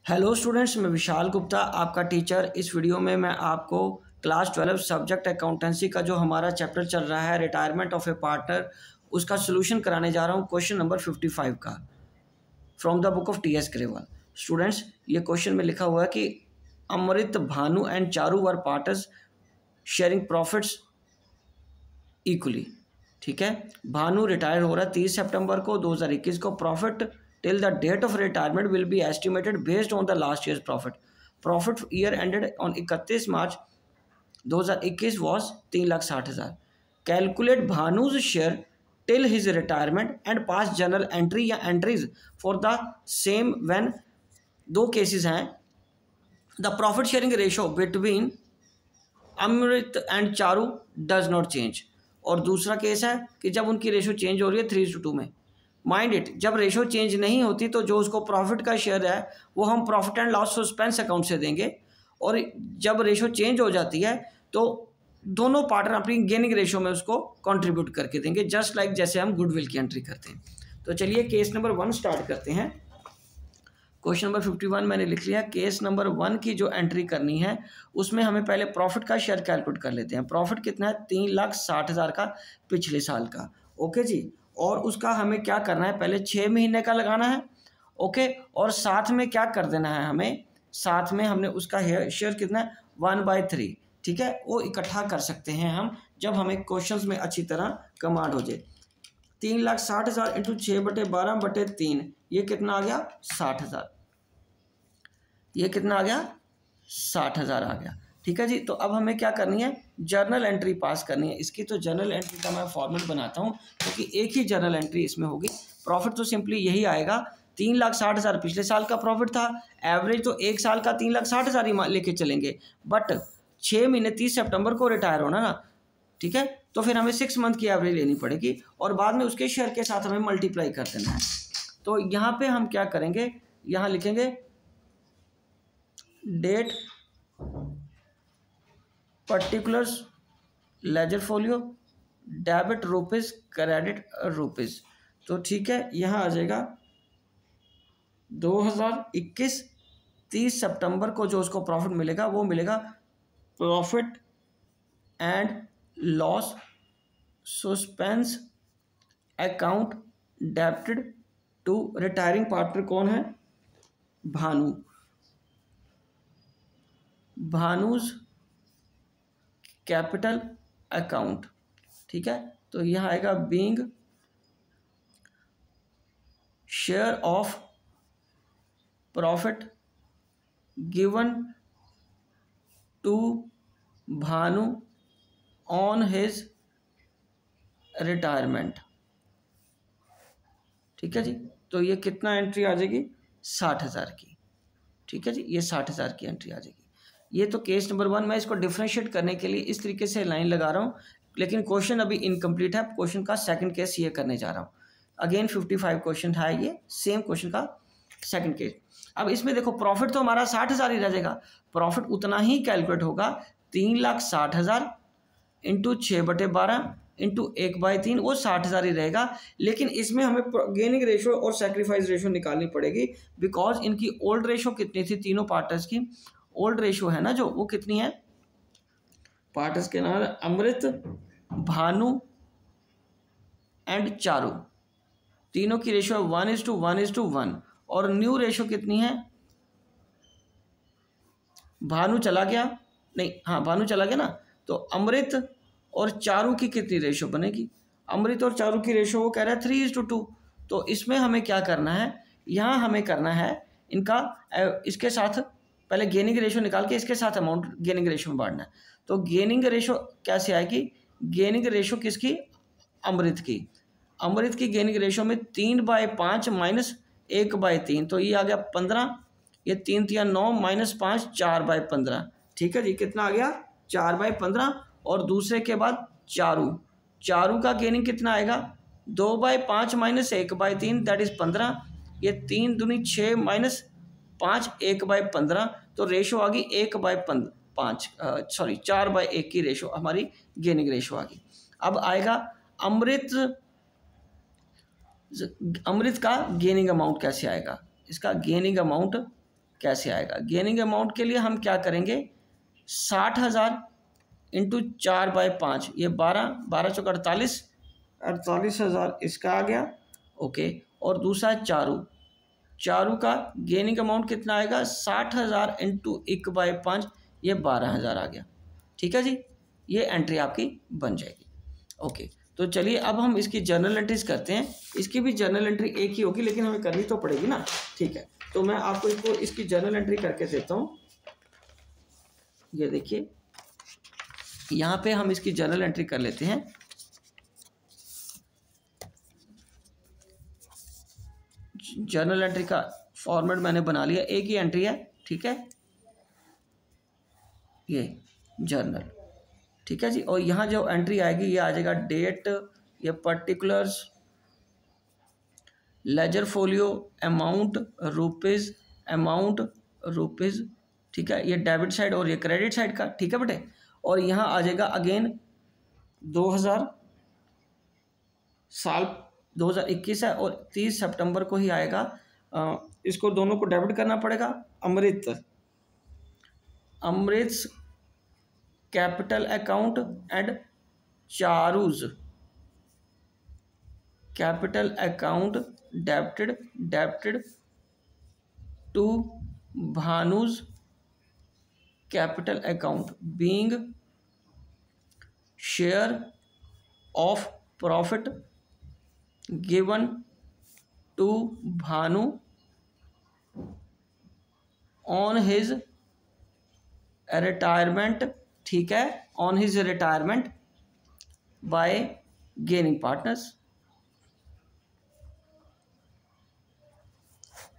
Hello students, मैं विशाल गुप्ता आपका teacher. इस वीडियो में मैं आपको क्लास 12 सब्जेक्ट अकाउंटेंसी का जो हमारा चैप्टर चल रहा है रिटायरमेंट ऑफ ए पार्टनर, उसका सोल्यूशन कराने जा रहा हूँ। क्वेश्चन नंबर 55 का from the book of T S. Grewal. Students, ये क्वेश्चन में लिखा हुआ है कि Amrit, Bhanu and Charu were partners sharing profits equally. ठीक है, भानु रिटायर हो रहा है 30 सितंबर को 2021 को। Profit till the date of retirement will be estimated based on the last year's profit. Profit year ended on 31 March 2021 was 3,60,000. Calculate Bhanu's share till his retirement and pass journal entry या entries for the same when दो cases हैं। The profit sharing ratio between Amrit and Charu does not change. और दूसरा case है कि जब उनकी ratio change हो रही है 3:2 में। माइंड इट, जब रेशो चेंज नहीं होती तो जो उसको प्रॉफिट का शेयर है वो हम profit and loss suspense account से देंगे, और जब रेशो चेंज हो जाती है तो दोनों पार्टनर अपनी गेनिंग रेशो में उसको कंट्रीब्यूट करके देंगे, जस्ट लाइक जैसे हम गुडविल की एंट्री करते हैं। तो चलिए केस नंबर 1 स्टार्ट करते हैं। क्वेश्चन नंबर 51 मैंने लिख लिया। केस नंबर 1 की जो एंट्री करनी है उसमें हमें पहले प्रॉफिट का शेयर कैलकुलेट कर लेते हैं। प्रॉफिट कितना है? 3,60,000 का पिछले साल का। ओके जी, और उसका हमें क्या करना है, पहले 6 महीने का लगाना है। ओके, और साथ में क्या कर देना है हमें, साथ में हमने उसका शेयर कितना है 1/3। ठीक है, वो इकट्ठा कर सकते हैं हम जब हमें क्वेश्चंस में अच्छी तरह कमांड हो जाए। 3,60,000 इंटू 6/12/3, ये कितना आ गया? 60,000। ये कितना आ गया? 60,000 आ गया। ठीक है जी, तो अब हमें क्या करनी है, जर्नल एंट्री पास करनी है इसकी। तो जर्नल एंट्री का मैं फॉर्मेट बनाता हूँ क्योंकि तो एक ही जर्नल एंट्री इसमें होगी। प्रॉफिट तो सिंपली यही आएगा, 3,60,000 पिछले साल का प्रॉफिट था। एवरेज तो एक साल का 3,60,000 ही लेके चलेंगे, बट 6 महीने 30 सितंबर को रिटायर होना ना। ठीक है, तो फिर हमें 6 मंथ की एवरेज लेनी पड़ेगी और बाद में उसके शेयर के साथ हमें मल्टीप्लाई कर देना है। तो यहाँ पे हम क्या करेंगे, यहाँ लिखेंगे date particulars ledger folio debit rupees credit rupees. तो ठीक है, यहाँ आ जाएगा 2021 30 सितंबर को जो उसको प्रॉफिट मिलेगा वो मिलेगा profit and loss suspense account debited to retiring partner. कौन है? भानु। Bhanu's capital account. ठीक है, तो यह आएगा being share of profit given to Bhanu on his retirement. ठीक है जी, तो ये कितना एंट्री आ जाएगी? 60,000 की। ठीक है जी, ये 60,000 की एंट्री आ जाएगी। ये तो केस नंबर 1। मैं इसको डिफ्रेंशिएट करने के लिए इस तरीके से लाइन लगा रहा हूँ, लेकिन क्वेश्चन अभी इनकम्प्लीट है। क्वेश्चन का सेकंड केस ये करने जा रहा हूँ। अगेन 55 क्वेश्चन है, ये सेम क्वेश्चन का सेकंड केस। अब इसमें देखो, प्रॉफिट तो हमारा 60,000 ही रह जाएगा। प्रॉफिट उतना ही कैलकुलेट होगा, 3,60,000 इंटू 6/12 इंटू 1/3, वो 60,000 ही रहेगा। लेकिन इसमें हमें गेनिंग रेशो और सेक्रीफाइस रेशो निकालनी पड़ेगी, बिकॉज इनकी ओल्ड रेशो कितनी थी तीनों पार्टनर्स की? ओल्ड रेशो है ना जो, वो कितनी है? पार्टनर्स के नाम है अमृत, भानु एंड चारू। तीनों की रेशो 1:1:1। और न्यू रेशो कितनी है? भानु चला गया, नहीं, हाँ भानु चला गया ना, तो अमृत और चारू की कितनी रेशो बनेगी? अमृत और चारू की रेशो वो कह रहा है 3:2। तो इसमें हमें क्या करना है, यहाँ हमें करना है इनका इसके साथ पहले गेनिंग रेशो निकाल के इसके साथ अमाउंट गेनिंग रेशो में बांटना है। तो गेनिंग रेशो कैसे आएगी? गेनिंग रेशो किसकी? अमृत की। अमृत की गेनिंग रेशो में 3/5 माइनस 1/3, तो ये आ गया 15। ये 3×3 9 -5 4/15। ठीक है जी, कितना आ गया? 4/15। और दूसरे के बाद चारू, चारू का गेनिंग कितना आएगा? 2/5 माइनस 1/3 दैट इज 15। ये 3 दूनी 6 माइनस 5 1/15, तो रेशो आ गई 1/5 सॉरी 4/1 की रेशो हमारी गेनिंग रेशो आ गई। अब आएगा अमृत का गेनिंग अमाउंट कैसे आएगा? इसका गेनिंग अमाउंट कैसे आएगा। गेनिंग अमाउंट के लिए हम क्या करेंगे, 60,000 इंटू 4/5, ये 12 चौक 48, 48,000 इसका आ गया। ओके, और दूसरा है चारू का गेनिंग अमाउंट कितना आएगा, 60,000 इंटू 1/5, ये 12,000 आ गया। ठीक है जी, ये एंट्री आपकी बन जाएगी। ओके, तो चलिए अब हम इसकी जर्नल एंट्रीज करते हैं। इसकी भी जर्नल एंट्री एक ही होगी, लेकिन हमें करनी तो पड़ेगी ना। ठीक है, तो मैं आपको इसकी जर्नल एंट्री करके देता हूँ। ये देखिए, यहाँ पे हम इसकी जर्नल एंट्री कर लेते हैं। जर्नल एंट्री का फॉर्मेट मैंने बना लिया, एक ही एंट्री है। ठीक है, ये जर्नल, ठीक है जी। और यहाँ जो एंट्री आएगी ये आ जाएगा डेट, ये particulars, ledger folio, amount rupees, ठीक है, ये डेबिट साइड और ये क्रेडिट साइड का। ठीक है बेटे, और यहाँ आ जाएगा अगेन 2000 साल 2021 है और 30 सितंबर को ही आएगा। इसको दोनों को डेबिट करना पड़ेगा। Amrit capital account and Charu's capital account debited to Bhanu's capital account being share of profit given to Bhanu on his retirement. ठीक है, on his retirement by gaining partners.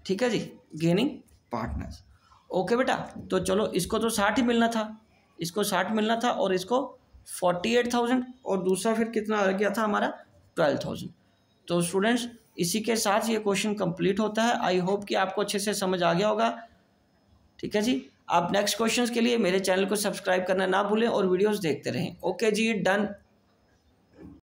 ठीक है जी, गेनिंग पार्टनर्स। ओके बेटा, तो चलो इसको तो 60 ही मिलना था, इसको 60 मिलना था और इसको 48,000, और दूसरा फिर कितना आ गया था हमारा 12,000। तो स्टूडेंट्स, इसी के साथ ये क्वेश्चन कंप्लीट होता है। आई होप कि आपको अच्छे से समझ आ गया होगा। ठीक है जी, आप नेक्स्ट क्वेश्चंस के लिए मेरे चैनल को सब्सक्राइब करना ना भूलें और वीडियोस देखते रहें। ओके जी, डन।